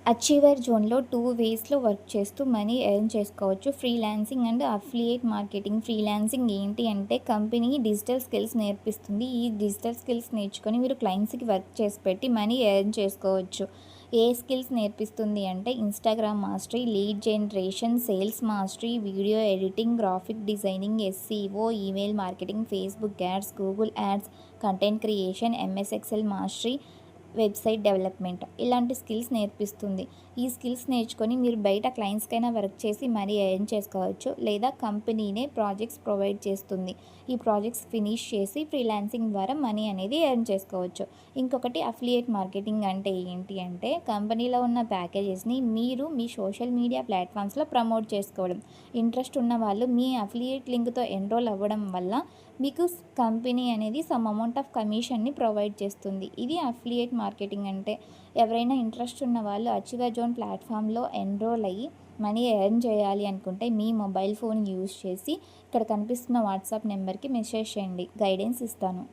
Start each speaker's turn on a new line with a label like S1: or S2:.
S1: Achiever జోన్‌లో 2 వేస్‌లో work చేస్తూ money earn చేసుకోవచ్చు. Freelancing and affiliate marketing. Freelancing ఏంటి అంటే కంపెనీ డిజిటల్ స్కిల్స్ నేర్పిస్తుంది. ఈ డిజిటల్ స్కిల్స్ నేర్చుకొని మీరు క్లయింట్స్‌కి వర్క్ చేసి పెట్టి మనీ ఎర్న్ చేసుకోవచ్చు. ఏ స్కిల్స్ నేర్పిస్తుంది అంటే Instagram mastery, lead generation, sales mastery, video editing, graphic designing, SCO, email marketing, Facebook ads, Google ads, content creation, MS Excel mastery, website development ఇలాంటి స్కిల్స్ నేర్పిస్తుంది. ఈ స్కిల్స్ నేర్చుకొని మీరు బయట క్లయింట్స్‌కైనా వర్క్ చేసి మనీ ఎర్న్ చేసుకోవచ్చు. లేదా కంపెనీనే ప్రాజెక్ట్స్ ప్రొవైడ్ చేస్తుంది. ఈ ప్రాజెక్ట్స్ ఫినిష్ చేసి ఫ్రీలాన్సింగ్ ద్వారా మనీ అనేది ఎర్న్ చేసుకోవచ్చు. ఇంకొకటి అఫిలియేట్ మార్కెటింగ్ అంటే ఏంటి అంటే కంపెనీలో ఉన్న ప్యాకేజెస్‌ని మీరు మీ సోషల్ మీడియా ప్లాట్‌ఫామ్స్‌లో ప్రమోట్ చేసుకోవడం. ఇంట్రెస్ట్ ఉన్న వాళ్ళు మీ అఫిలియేట్ లింక్‌తో ఎన్రోల్ అవ్వడం వల్ల మీకు కంపెనీ అనేది సమ్ అమౌంట్ ఆఫ్ కమిషన్‌ని ప్రొవైడ్ చేస్తుంది. ఇది అఫిలియేట్ మార్కెటింగ్ అంటే. ఎవరైనా ఇంట్రెస్ట్ ఉన్న వాళ్ళు అచీవర్ జోన్ ప్లాట్‌ఫామ్‌లో ఎన్రోల్ అయ్యి మనీ ఎర్న్ చేయాలి అనుకుంటే మీ మొబైల్ ఫోన్ యూజ్ చేసి ఇక్కడ కనిపిస్తున్న వాట్సాప్ నెంబర్‌కి మెసేజ్ చేయండి. గైడెన్స్ ఇస్తాను.